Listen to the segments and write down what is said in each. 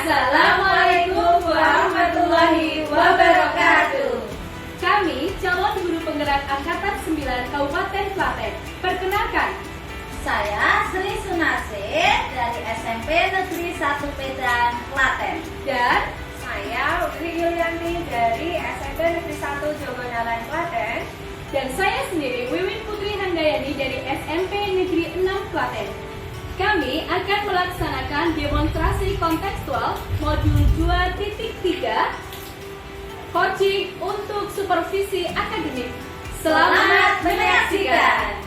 Assalamualaikum warahmatullahi wabarakatuh. Kami calon guru penggerak Angkatan 9 Kabupaten Klaten. Perkenalkan, Saya Sri Sunasih dari SMP Negeri 1 Medan, Klaten. dan Saya Utri Yulianti dari SMP Negeri 1 Jogonalan, Klaten. dan saya sendiri Wiwin Putri Handayani dari SMP Negeri 6 Klaten. Kami akan melaksanakan demonstrasi kontekstual modul 2.3 coaching untuk supervisi akademik. Selamat menyaksikan.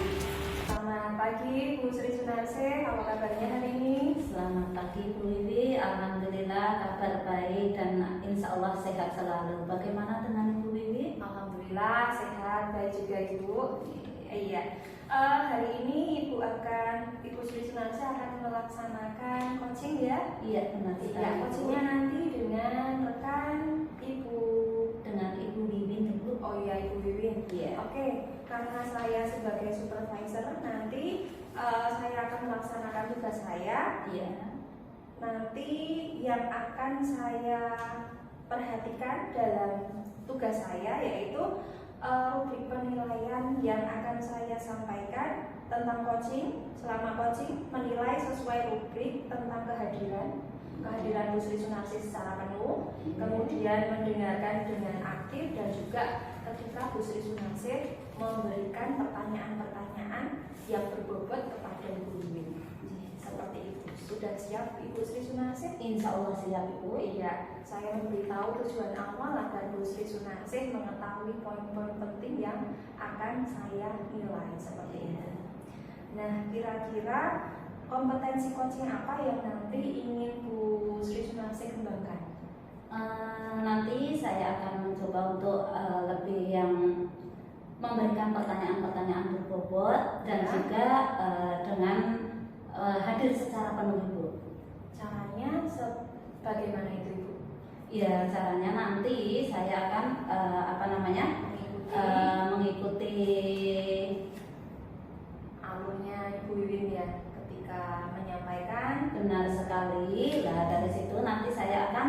Selamat pagi Bu Sri Sunarse, apa kabarnya hari ini? Selamat pagi Bu Wiwi, alhamdulillah kabar baik dan insya Allah sehat selalu. Bagaimana dengan Ibu Wiwi? Alhamdulillah sehat, baik juga Ibu. Iya. Hari ini Ibu Sri Sunarse akan melaksanakan coaching ya? Iya benar sekali. Ya, Bu. coachingnya nanti dengan rekan Ibu. Dengan Ibu Wiwin Ibu. Oh iya, Ibu Wiwin. Iya. Oke, karena saya sebagai supervisor nanti saya akan melaksanakan tugas saya. Iya. Nanti yang akan saya perhatikan dalam tugas saya yaitu rubrik penilaian yang akan saya sampaikan tentang coaching. Selama coaching menilai sesuai rubrik tentang kehadiran Bu Sri Sunarsi secara penuh, kemudian mendengarkan dengan aktif, dan juga ketika Bu Sri Sunarsi memberikan pertanyaan-pertanyaan yang berbobot kepada Ibu Wiwin. Seperti itu. Sudah siap Ibu Sri Sunarsi? Insya Allah siap Ibu. Iya, saya memberitahu tujuan awal agar Bu Sri Sunarsi mengetahui poin-poin penting yang akan saya nilai seperti itu. Nah, kira-kira kompetensi coaching apa yang nanti ingin Bu Sri Sunarsi kembangkan? Nanti saya akan mencoba untuk lebih yang memberikan pertanyaan-pertanyaan berbobot dan Ya. juga dengan hadir secara penuh Ibu. Caranya bagaimana itu Ibu? Ya caranya nanti saya akan mengikuti Alurnya Ibu Wiwin ya ketika menyampaikan. benar sekali. Nah dari situ nanti saya akan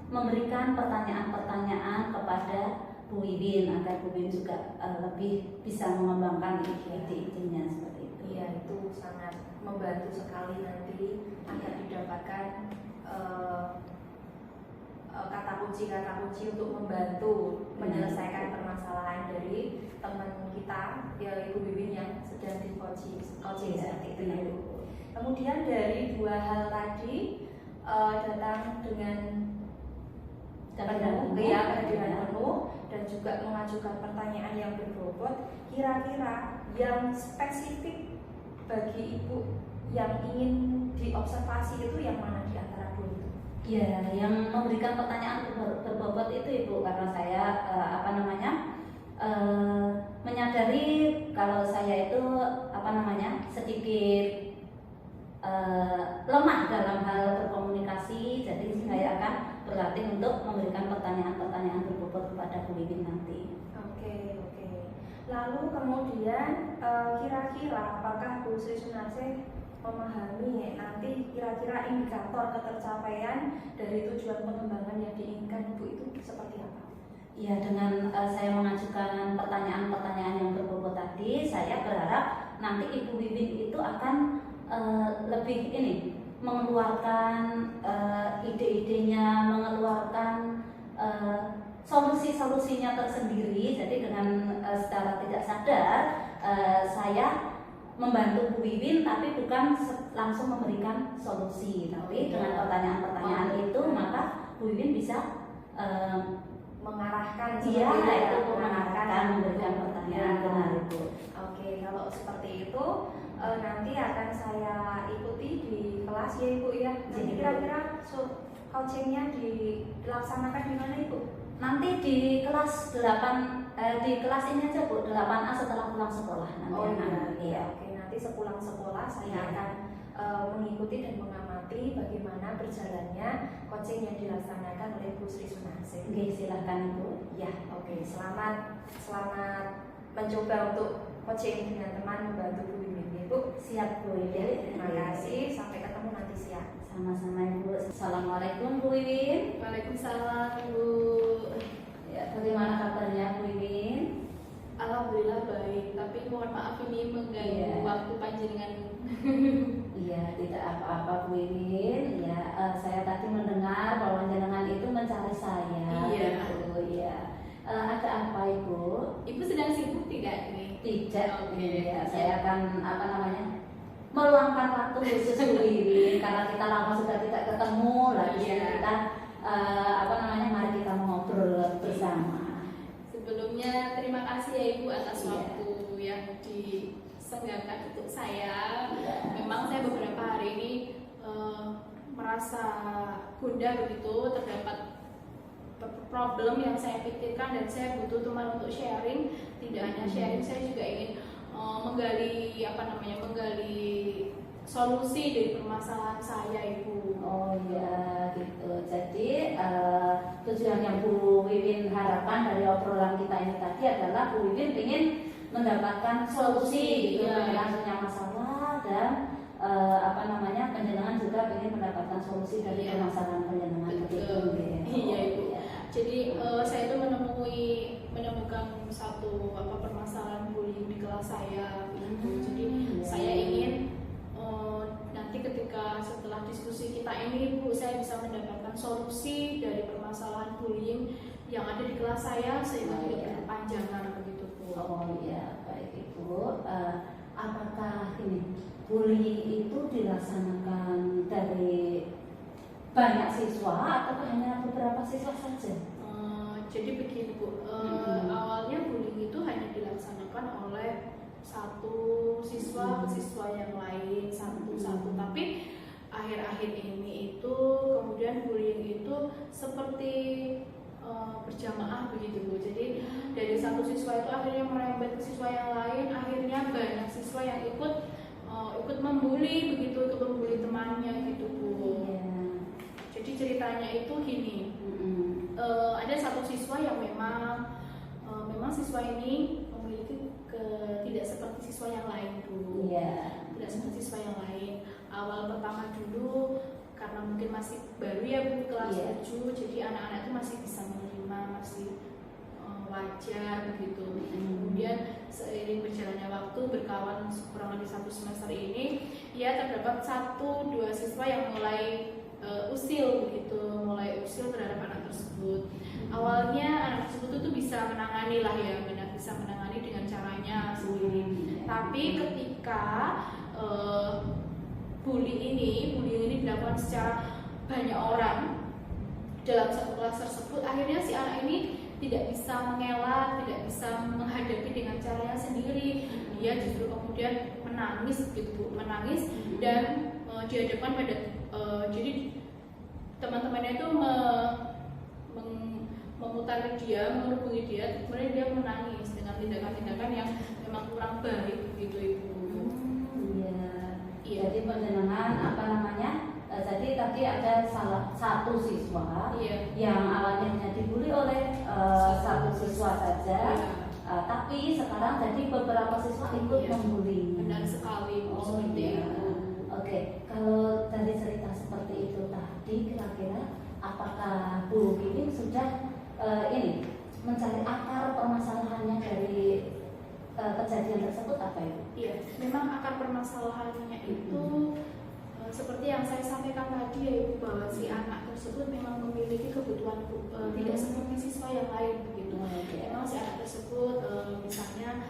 memberikan pertanyaan-pertanyaan kepada Bu Wiwin agar Bu Wiwin juga lebih bisa mengembangkan ide-idenya seperti itu. Iya, itu sangat membantu sekali nanti agar didapatkan kata kunci untuk membantu menyelesaikan permasalahan dari teman kita ya Ibu Wiwin yang sedang di coaching seperti itu. benar. Kemudian dari dua hal tadi datang dengan Kehadiran penuh. kehadiran penuh dan juga mengajukan pertanyaan yang berbobot, kira-kira yang spesifik bagi Ibu yang ingin diobservasi itu yang mana di antara dua itu? Ya, yang memberikan pertanyaan berbobot itu Ibu karena saya menyadari kalau saya itu sedikit lemah dalam hal berkomunikasi, jadi saya akan berlatih untuk memberikan pertanyaan-pertanyaan berbobot kepada Bu Wiwin nanti. Oke. Lalu kemudian kira-kira apakah Bu Sri Sunarsi memahami nanti kira-kira indikator ketercapaian dari tujuan pengembangan yang diinginkan Ibu itu seperti apa? Ya, dengan saya mengajukan pertanyaan-pertanyaan yang berbobot tadi, saya berharap nanti Ibu Wiwin itu akan lebih mengeluarkan ide-idenya, mengeluarkan solusi-solusinya tersendiri. Jadi dengan secara tidak sadar saya membantu Bu Wiwin, tapi bukan langsung memberikan solusi. Tapi dengan pertanyaan-pertanyaan itu maka Bu Wiwin bisa mengarahkan memberikan pertanyaan benar Ibu. Oke, kalau seperti itu nanti akan saya ikuti di kelas ya Ibu ya. Jadi kira-kira coachingnya dilaksanakan di mana Ibu? Nanti di kelas 8 di kelas ini aja Bu, 8A setelah pulang sekolah nanti. Iya. Oke, nanti sepulang sekolah saya akan mengikuti dan mengamati bagaimana berjalannya coaching yang dilaksanakan oleh Bu Sri Sunarsi. Oke, silahkan Ibu. Ya, oke. Selamat mencoba untuk coaching dengan teman membantu Bu Wiwin. Bu, Siap Bu. ya, terima kasih. Sampai ketemu nanti siang. Sama-sama Ibu. Assalamualaikum Bu Wiwin. Waalaikumsalam Bu. Ya, bagaimana kabarnya Bu Wiwin? Alhamdulillah baik, tapi mohon maaf ini mengganggu Iya. waktu panjenengan. Iya, tidak apa-apa Bu Wiwin. Ya, saya tadi mendengar bahwa jenengan itu mencari saya. Iya. Gitu, ya. Ada apa Ibu? Ibu sedang sibuk tidak ini? Tidak. Oke. Ya, saya akan meluangkan waktu khusus Bu Wiwin karena kita lama sudah tidak ketemu lagi. Iya. Kita mari kita ngobrol bersama. Sebelumnya terima kasih ya Ibu atas Iya. waktu yang disenggakan untuk saya. Iya. Memang saya beberapa hari ini merasa gundah begitu, terdapat problem yang saya pikirkan dan saya butuh teman untuk sharing. Tidak hanya sharing, saya juga ingin menggali solusi dari permasalahan saya Ibu. Oh iya gitu. Jadi tujuan yang Bu Wiwin harapkan dari obrolan kita ini tadi adalah Bu Wiwin ingin mendapatkan solusi gitu Iya. langsungnya masalah dan penjenengan juga ingin mendapatkan solusi dari Iya. permasalahan penjenengan begitu. Betul. Ya. Iya, Ibu. Iya. Jadi saya itu menemukan satu permasalahan bullying di kelas saya gitu. Jadi Iya. saya ingin nanti ketika setelah diskusi kita ini Bu, saya bisa mendapatkan solusi dari permasalahan bullying yang ada di kelas saya sehingga Oh, tidak iya. berkepanjangan begitu Bu. Oh iya, baik Ibu. Apakah ini bullying itu dilaksanakan dari banyak siswa atau hanya beberapa siswa saja? Jadi begini Bu, awalnya bullying itu hanya dilaksanakan oleh satu siswa ke siswa yang lain satu-satu, tapi akhir-akhir ini itu kemudian bullying itu seperti berjamaah begitu Bu. Jadi dari satu siswa itu akhirnya merembet ke siswa yang lain, akhirnya banyak siswa yang ikut membuli begitu, ikut membuli temannya gitu Bu. Iya. Jadi ceritanya itu gini. Ada satu siswa yang memang siswa ini memiliki tidak seperti siswa yang lain dulu. Iya. Tidak seperti siswa yang lain. Awal pertama dulu karena mungkin masih baru ya Bu, kelas Iya. 7, jadi anak-anak itu masih bisa menerima, masih wajar begitu. Kemudian seiring berjalannya waktu, berkawan kurang lebih 1 semester ini, ya terdapat 1-2 siswa yang mulai usil begitu, mulai usil terhadap anak tersebut. Awalnya anak tersebut itu bisa menangani lah ya, bisa menangani dengan caranya sendiri. Tapi ketika bullying ini dilakukan secara banyak orang dalam satu kelas tersebut, akhirnya si anak ini tidak bisa mengelak, tidak bisa menghadapi dengan caranya sendiri. Dia justru kemudian menangis gitu Bu, menangis dan dihadapkan pada jadi teman-temannya itu memutar dia, menghubungi dia, kemudian dia menangis dengan tindakan-tindakan yang memang kurang baik begitu Ibu. Iya. Iya. Jadi penjenengan jadi tadi ada salah satu siswa Iya. yang awalnya hanya dibully oleh satu siswa saja, Iya. tapi sekarang jadi beberapa siswa ikut Iya. membuli. Benar sekali Bu, Oh seperti iya. itu. Oke, kalau dari cerita seperti itu tadi, kira-kira apakah Bu Wiwin sudah mencari akar permasalahannya dari kejadian tersebut apa itu? Iya, memang akar permasalahannya itu seperti yang saya sampaikan tadi ya Ibu, bahwa si anak tersebut memang memiliki kebutuhan tidak seperti siswa yang lain begitu. Memang si anak tersebut misalnya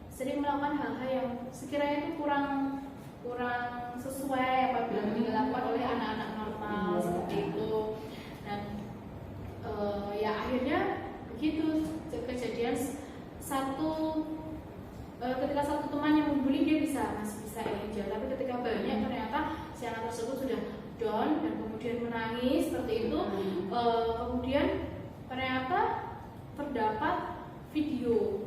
sering melakukan hal-hal yang sekiranya itu kurang sesuai apabila dilakukan oleh anak-anak normal seperti itu. Dan ya akhirnya begitu kejadian ketika satu teman yang membuli dia masih bisa jalan, tapi ketika banyak ternyata si anak tersebut sudah down dan kemudian menangis seperti itu. Kemudian ternyata terdapat video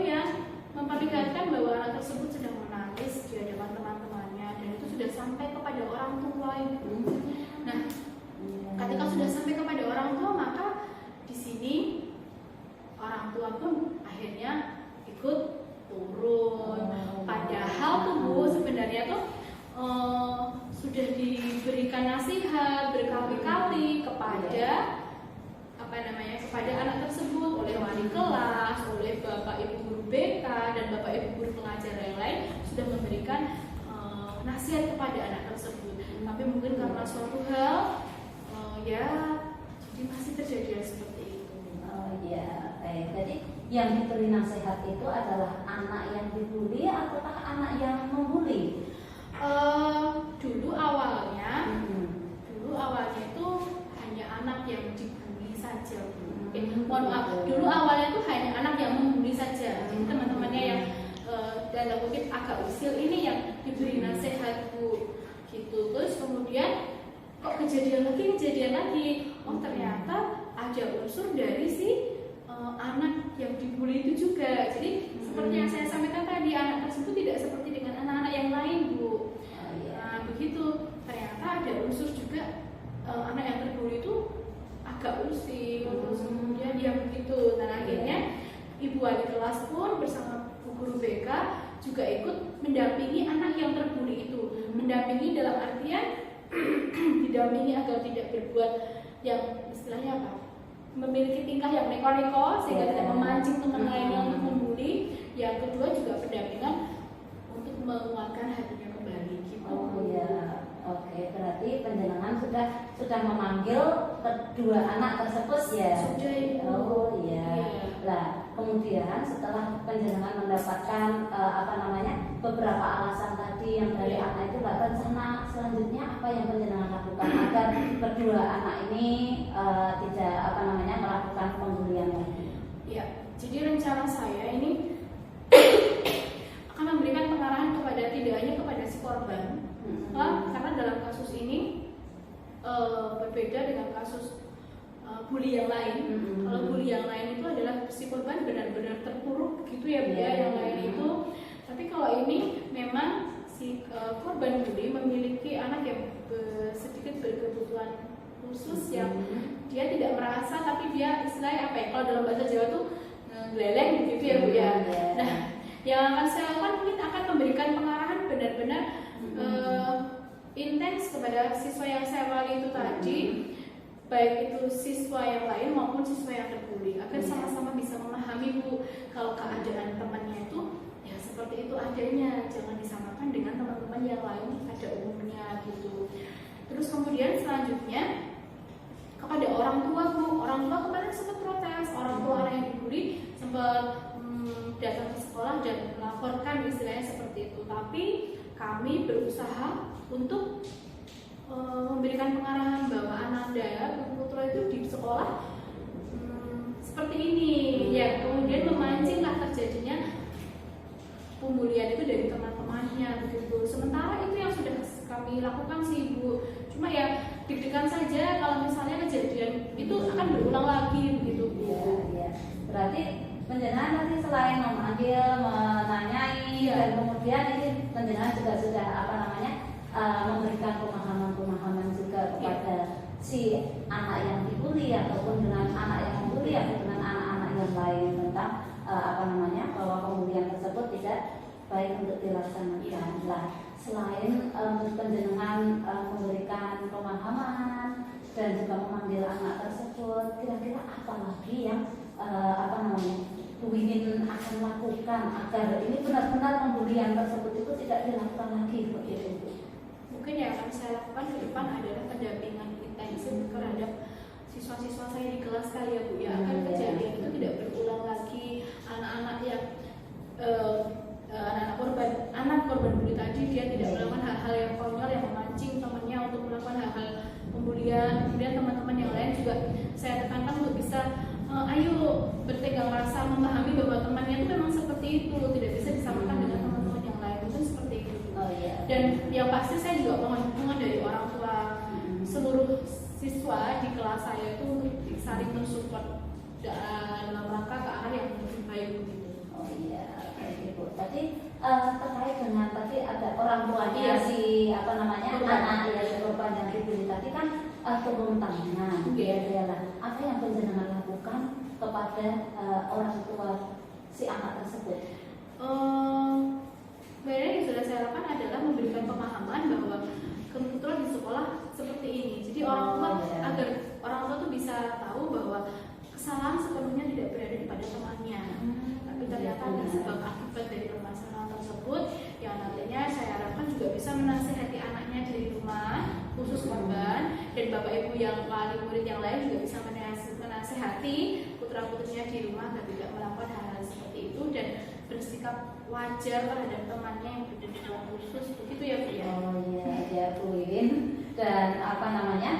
yang memperlihatkan bahwa anak tersebut sedang menangis di hadapan teman-temannya, dan itu sudah sampai kepada orang tua itu. Nah, ketika sudah sampai kepada orang tua, maka di sini orang tua pun akhirnya ikut turun. Padahal tuh Bu, sebenarnya tuh sudah kepada kepada anak tersebut oleh wali kelas, oleh bapak ibu guru BK dan bapak ibu guru pengajar yang lain sudah memberikan nasihat kepada anak tersebut. Tapi mungkin karena suatu hal ya jadi masih terjadi seperti itu. Oh iya, baik. Jadi yang diberi nasihat itu adalah anak yang dibully ataukah anak yang membuli? Dulu awalnya itu hanya anak yang dibully saja. Mohon maaf, dulu awalnya itu hanya anak yang membuli saja. Jadi teman-temannya yang dalam kutip agak usil ini yang diberi nasihat Bu, gitu. Terus kemudian kok kejadian lagi. Oh ternyata ada unsur dari si anak yang dibully itu juga. Jadi seperti yang saya sampaikan tadi, anak tersebut tidak seperti dengan anak-anak yang lain Bu. Nah begitu, ternyata ada unsur juga anak yang terbully itu agak usil. Terus kemudian dia begitu. Dan akhirnya ibu wali kelas pun bersama bu guru BK juga ikut mendampingi anak yang terbully itu. Mendampingi dalam artian didampingi agar tidak berbuat yang istilahnya apa, memiliki tingkah yang neko-neko sehingga tidak memancing teman lainnya untuk membuli. Yang kedua juga pendampingan untuk menguatkan hatinya kembali gitu. Oh iya, oke. Berarti panjenengan sudah memanggil kedua anak tersebut ya? Sudah. Oh iya. Lah kemudian setelah panjenengan mendapatkan beberapa alasan tadi yang dari anak itu, rencana selanjutnya apa yang panjenengan lakukan agar kedua anak ini tidak melakukan pembulian lagi? Ya, jadi rencana saya ini akan memberikan pengarahan tidak hanya kepada si korban, karena dalam kasus ini berbeda dengan kasus bully yang lain. Kalau bully yang lain itu adalah si korban benar-benar terpuruk begitu ya Bu ya, yang lain itu. Tapi kalau ini memang si korban bully memiliki anak yang sedikit berkebutuhan khusus yang dia tidak merasa, tapi dia istilahnya kalau dalam bahasa Jawa tuh geleleng gitu ya Bu ya. Nah, yang akan saya lakukan mungkin akan memberikan pengarahan benar-benar intens kepada siswa yang saya wali itu tadi, baik itu siswa yang lain maupun siswa yang terbully, agar sama-sama bisa memahami Bu, kalau keadaan temannya itu ya seperti itu adanya, jangan disamakan dengan teman-teman yang lain pada umumnya gitu. Terus kemudian selanjutnya kepada orang tua Bu, orang tua kemarin sempat protes, orang tua anak yang dibully sempat datang ke sekolah dan melaporkan istilahnya seperti itu. Tapi kami berusaha untuk memberikan pengarahan bahwa Ananda Putra itu di sekolah seperti ini ya, kemudian memancinglah terjadinya pembulian itu dari teman-temannya begitu. Sementara itu yang sudah kami lakukan sih Bu, cuma ya deg-degan saja kalau misalnya kejadian itu akan berulang lagi begitu Bu. Iya. Berarti panjenengan nanti selain memanggil, menanyai dan kemudian ini panjenengan juga sudah memberikan pemahaman juga kepada si anak yang dibully ataupun dengan anak yang membuli atau dengan anak-anak yang lain tentang bahwa pembulian tersebut tidak baik untuk dilaksanakan. Lah selain panjenengan memberikan pemahaman dan juga memanggil anak tersebut, kira-kira apa lagi yang Bu Wiwin akan lakukan agar ini benar-benar pembulian tersebut itu tidak dilakukan lagi begitu Bu? Mungkin yang akan saya lakukan ke depan adalah pendampingan intensif terhadap siswa-siswa saya di kelas kali ya Bu ya, agar kejadian itu tidak berulang lagi. Anak-anak yang anak korban bully tadi, dia tidak melakukan hal-hal yang konyol yang memancing temannya untuk melakukan hal-hal pembulian. Kemudian teman-teman yang lain juga saya tekankan untuk bisa ayo bertegang rasa, memahami bahwa temannya itu memang seperti itu, tidak bisa disamakan dengan teman-teman yang lain, itu seperti itu. Dan yang pasti saya juga mohon dukungan dari orang tua seluruh siswa di kelas saya itu untuk saling mensupport dalam rangka ke arah yang lebih baik begitu. Oh iya, baik Ibu. Tadi terkait dengan tadi ada orang tuanya anak yang korban yang dibully tadi kan turun tangan. Apa yang panjenengan lakukan kepada orang tua si anak tersebut? Sebenarnya yang sudah saya lakukan adalah memberikan pemahaman bahwa kebetulan di sekolah seperti ini. Jadi orang tua yang wali murid yang lain juga bisa menasehati putra-putrinya di rumah agar tidak melakukan hal-hal seperti itu dan bersikap wajar terhadap temannya yang berada di dalam kursus, begitu ya Bu ya? Oh iya, ya Bu Wiwin. Dan apa namanya?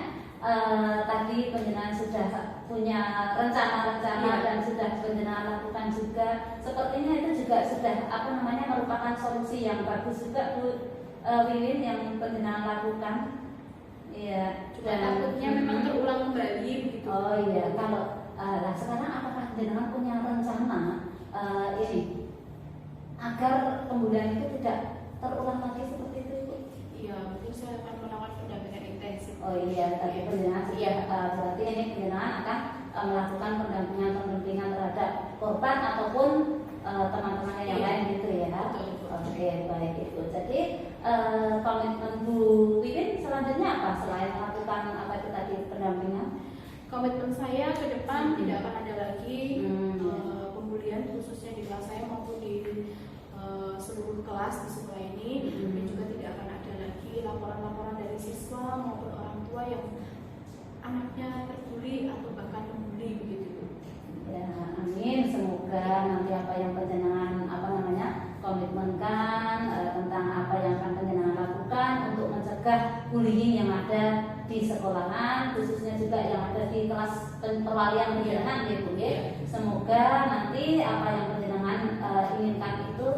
Tadi penjenengan sudah punya rencana-rencana Iya. dan sudah penjenengan lakukan juga. Sepertinya itu juga sudah apa namanya merupakan solusi yang bagus juga Bu Wiwin yang penjenengan lakukan. Iya. Cuma takutnya memang terulang kembali begitu. Oh iya, kalau lah sekarang apakah jenengan punya rencana ini agar pembulian itu tidak terulang lagi seperti itu Ibu? Iya, mungkin saya akan melakukan pendampingan intensif. Oh iya, tadi penjenengan sudah berarti ini penjenengan akan melakukan pendampingan terhadap korban ataupun teman-teman yang Iya. lain gitu ya. Betul, betul. Oke, baik itu. Jadi komitmen Bu Wiwin selanjutnya apa selain melakukan apa itu tadi pendampingan? Komitmen saya ke depan tidak akan ada lagi pembulian khususnya di kelas saya maupun di seluruh kelas di sekolah ini, dan juga tidak akan ada lagi laporan-laporan dari siswa maupun orang tua yang anaknya terbuli atau bahkan membuli begitu. Ya, amin. Semoga nanti apa yang penjenengan apa namanya komitmenkan tentang apa yang akan penjenengan lakukan untuk mencegah bullying yang ada di sekolahan, khususnya juga yang ada di kelas perwalian penjenengan gitu ya. Semoga nanti apa yang penjenengan inginkan itu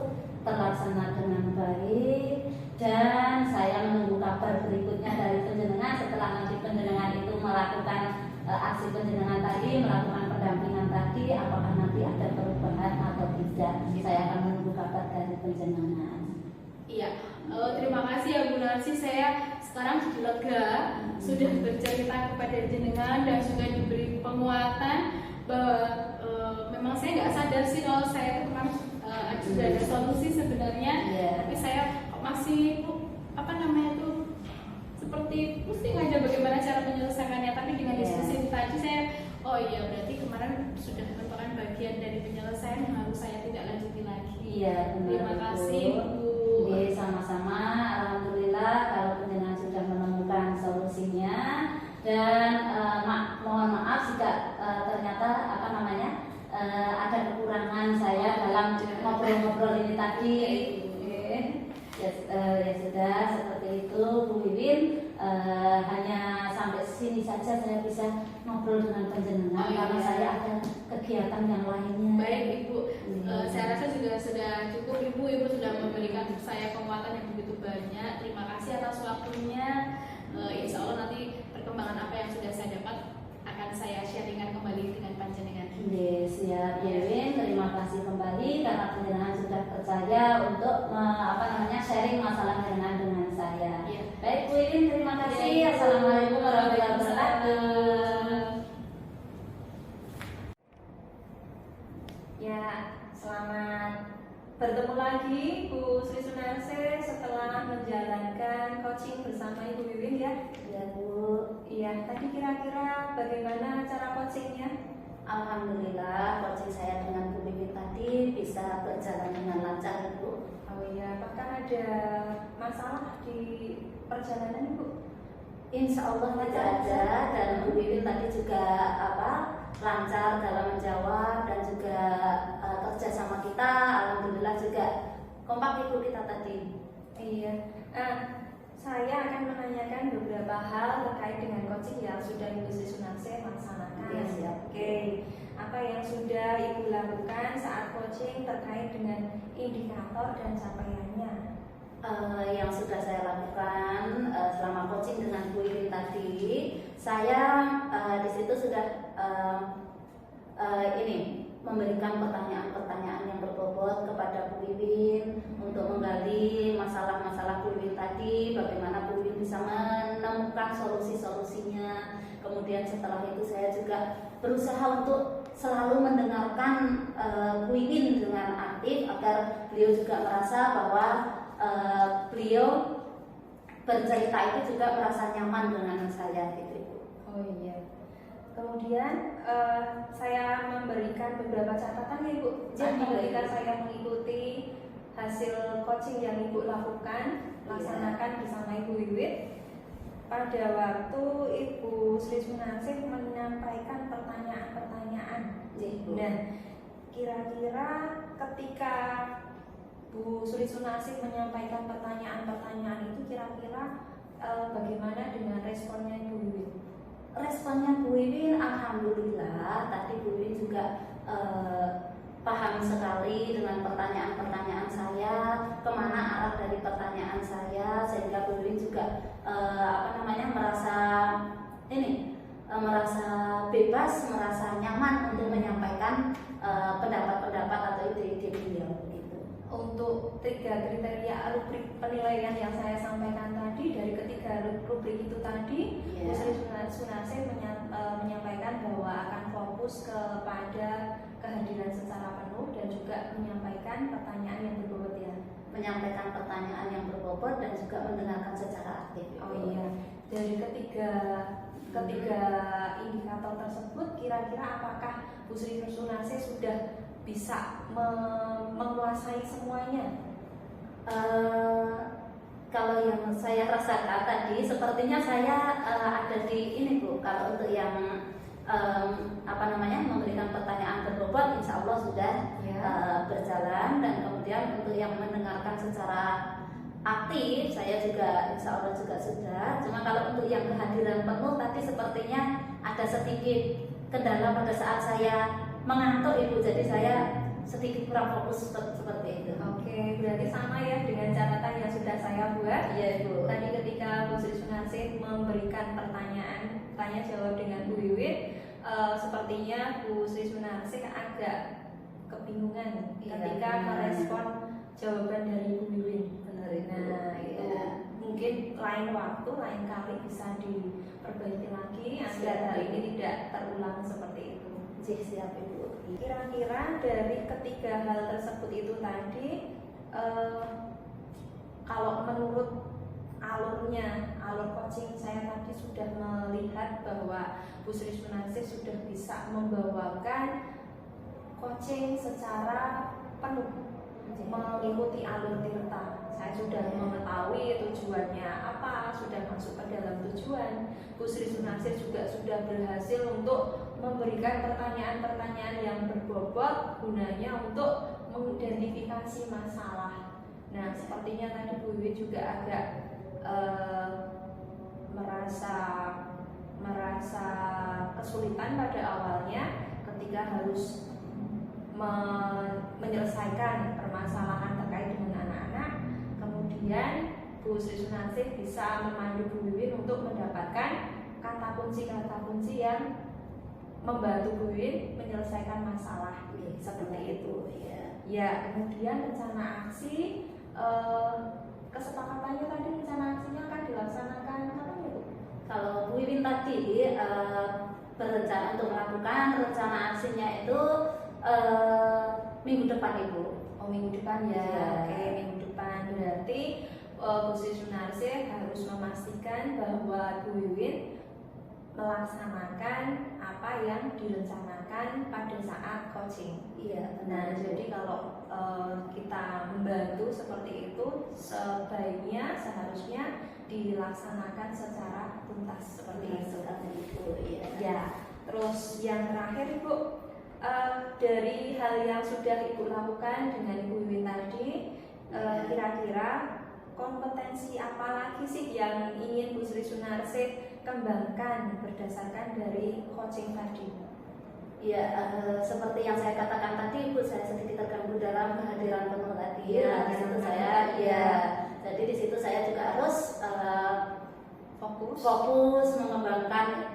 terlaksana dengan baik, dan saya menunggu kabar berikutnya dari penjenengan setelah nanti penjenengan itu melakukan aksi penjenengan tadi, melakukan pendampingan tadi, apakah nanti ada perubahan atau tidak. Saya akan menunggu kabar dari penjenengan. Iya, terima kasih ya Bu Narsi. Saya sekarang lega sudah bercerita kepada jenengan dan juga diberi penguatan bahwa memang saya nggak sadar sih kalau saya itu memang sudah ada solusi sebenarnya, tapi saya kok masih apa namanya itu seperti pusing aja bagaimana cara menyelesaikannya. Tapi dengan diskusi tadi saya, oh iya berarti kemarin sudah merupakan bagian dari penyelesaian yang harus saya tidak lanjuti lagi. Iya, benar. Terima kasih Bu. Oke, sama-sama. Alhamdulillah kalau penjenengan sudah menemukan solusinya, dan mohon maaf jika ternyata apa namanya ada kekurangan saya dalam ngobrol-ngobrol ini tadi. Ya sudah seperti itu Bu Wiwin. Hanya sampai sini saja saya bisa ngobrol dengan penjenengan karena saya ada kegiatan yang lainnya. Baik Ibu, saya rasa juga sudah cukup Ibu. Ibu sudah memberikan saya penguatan yang begitu banyak. Terima kasih atas waktunya. Insya Allah nanti perkembangan apa yang sudah saya dapat akan saya sharingkan kembali dengan panjenengan. Yes, ya, Bu Wiwin, terima kasih kembali karena penjenengan sudah percaya untuk sharing masalah dengan saya. Ya. Baik Bu Wiwin, terima kasih. Assalamualaikum warahmatullahi wabarakatuh. Ya, selamat bertemu lagi Bu Sri Sunarse setelah menjalankan coaching bersama Ibu Wiwin ya. Ya Bu. Iya, tadi kira-kira bagaimana cara coachingnya? Alhamdulillah coaching saya dengan Bu Wiwin tadi bisa berjalan dengan lancar Bu. Oh iya, apakah ada masalah di perjalanan Ibu? Insya Allah tidak ada, dan Bu Wiwin tadi juga lancar dalam menjawab dan juga kerja sama kita. Alhamdulillah juga kompak Ibu kita tadi. Iya. Saya akan menanyakan beberapa hal terkait dengan coaching yang sudah Ibu Sri Sunarse laksanakan. Ya, siap. Oke. Apa yang sudah Ibu lakukan saat coaching terkait dengan indikator dan capaiannya? Yang sudah saya lakukan selama coaching dengan Bu Wiwin tadi, saya di situ sudah memberikan pertanyaan-pertanyaan yang berbobot kepada Bu Wiwin untuk menggali masalah-masalah Bu Wiwin tadi, bagaimana Bu Wiwin bisa menemukan solusi-solusinya. Kemudian setelah itu saya juga berusaha untuk selalu mendengarkan Bu Wiwin dengan aktif agar beliau juga merasa bahwa beliau bercerita itu juga merasa nyaman dengan saya gitu. Oh iya. Kemudian saya memberikan beberapa catatan ya Ibu. Jadi ketika saya mengikuti hasil coaching yang Ibu lakukan, laksanakan bersama Ibu Wiwin, pada waktu Ibu Sri Sunarsih menyampaikan pertanyaan-pertanyaan. Nah, kira-kira ketika Bu Sri Sunarsih menyampaikan pertanyaan-pertanyaan itu kira-kira bagaimana dengan responnya Ibu Wiwin? Responnya Bu Wiwin, alhamdulillah tadi Bu Wiwin juga paham sekali dengan pertanyaan-pertanyaan saya, kemana arah dari pertanyaan saya, sehingga Bu Wiwin juga merasa bebas, merasa nyaman untuk menyampaikan pendapat-pendapat atau ide-ide beliau. Untuk 3 kriteria rubrik penilaian yang saya sampaikan tadi, dari ketiga rubrik itu tadi, Bu Sri Sunarsih menyampaikan bahwa akan fokus kepada kehadiran secara penuh dan juga menyampaikan pertanyaan yang berbobot ya. Menyampaikan pertanyaan yang berbobot dan juga mendengarkan secara aktif. Oh iya, dari ketiga indikator tersebut, kira-kira apakah Bu Sri Sunarsih sudah bisa menguasai semuanya? Kalau yang saya rasakan tadi, sepertinya saya ada di ini Bu. Kalau untuk yang memberikan pertanyaan berbobot, insya Allah sudah berjalan, dan kemudian untuk yang mendengarkan secara aktif, saya juga insya Allah juga sudah. Cuma kalau untuk yang kehadiran penuh tadi sepertinya ada sedikit kendala pada saat saya mengantuk Ibu, jadi saya sedikit kurang fokus seperti itu. Oke, berarti sama ya dengan catatan yang sudah saya buat. Iya Ibu. Tadi ketika Bu Sri Sunarsih memberikan pertanyaan tanya jawab dengan Bu Wiwin, sepertinya Bu Sri Sunarsih agak kebingungan ketika merespon jawaban dari Bu Wiwin. Nah, itu mungkin lain waktu, lain kali bisa diperbaiki lagi agar hal ini tidak terulang seperti itu. Siap Ibu. Kira-kira dari ketiga hal tersebut itu tadi, kalau menurut alur coaching saya tadi sudah melihat bahwa Bu Sri Sunarsih sudah bisa membawakan coaching secara penuh, mengikuti alur tirta. Saya sudah mengetahui tujuannya apa, sudah masuk ke dalam tujuan. Bu Sri Sunarsih juga sudah berhasil untuk memberikan pertanyaan-pertanyaan yang berbobot, gunanya untuk mengidentifikasi masalah. Nah, sepertinya tadi Bu Wiwin juga agak merasa kesulitan pada awalnya ketika harus menyelesaikan permasalahan terkait dengan anak-anak. Kemudian Bu Sri Sunarsih bisa memandu Bu Wiwin untuk mendapatkan kata kunci yang membantu Bu Wiwin menyelesaikan masalah seperti itu. Ya, kemudian rencana aksi, kesepakatannya tadi rencana aksinya akan dilaksanakan kapan ya Bu? Kalau Bu Wiwin tadi berencana untuk melakukan rencana aksinya itu minggu depan Ibu. Oh, minggu depan ya. Oke, minggu depan berarti Bu Sri Sunarsih harus memastikan bahwa Bu Wiwin melaksanakan apa yang direncanakan pada saat coaching. Iya, Nah, jadi kalau kita membantu seperti itu, seharusnya dilaksanakan secara tuntas seperti itu. Ya, terus yang terakhir Ibu, dari hal yang sudah Ibu lakukan dengan Ibu Wiwin tadi, kira-kira kompetensi apa lagi sih yang ingin Bu Sri Sunarsih kembangkan berdasarkan dari coaching tadi? Ya, seperti yang saya katakan tadi, Bu, saya sedikit terganggu dalam kehadiran penuh tadi. Ya, di situ saya, jadi di situ saya juga harus fokus mengembangkan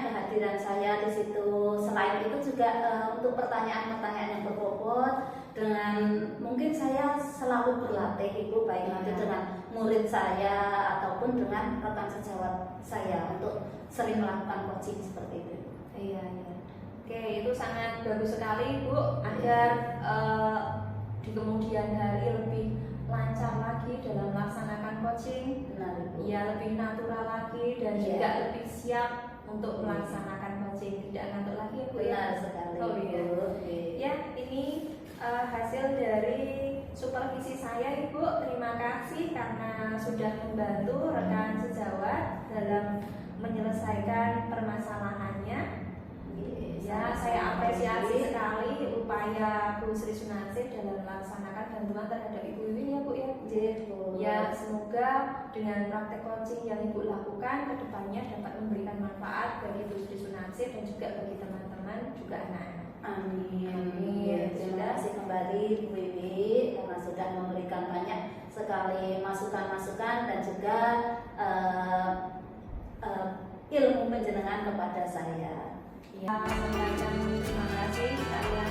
kehadiran saya di situ. Selain itu juga untuk pertanyaan-pertanyaan yang berbobot, dengan mungkin saya selalu berlatih Ibu, baik nanti dengan murid saya ataupun dengan rekan sejawat saya untuk sering melakukan coaching seperti itu. Iya. Oke, itu sangat bagus sekali Bu, agar di kemudian hari lebih lancar lagi dalam melaksanakan coaching. Benar, Ibu. Ya, lebih natural lagi dan juga lebih siap untuk melaksanakan coaching, tidak ngantuk lagi ya Bu ya. Benar sekali. Oh iya. Okay. Ya, ini hasil dari super supervisi saya Ibu. Terima kasih karena sudah membantu rekan sejawat dalam menyelesaikan permasalahannya. Ya, saya apresiasi sekali upaya Bu Sri Sunasih dalam melaksanakan bantuan terhadap Ibu Wiwin ya Bu ya. Ya, semoga dengan praktek coaching yang Ibu lakukan kedepannya dapat memberikan manfaat bagi Bu Sri Sunasih dan juga bagi teman-teman juga anak-anak. Amin. Terima kasih kembali Bu Wiwi karena sudah memberikan banyak sekali masukan-masukan dan juga ilmu penjenengan kepada saya. Ya, sampaikan terima kasih sekalian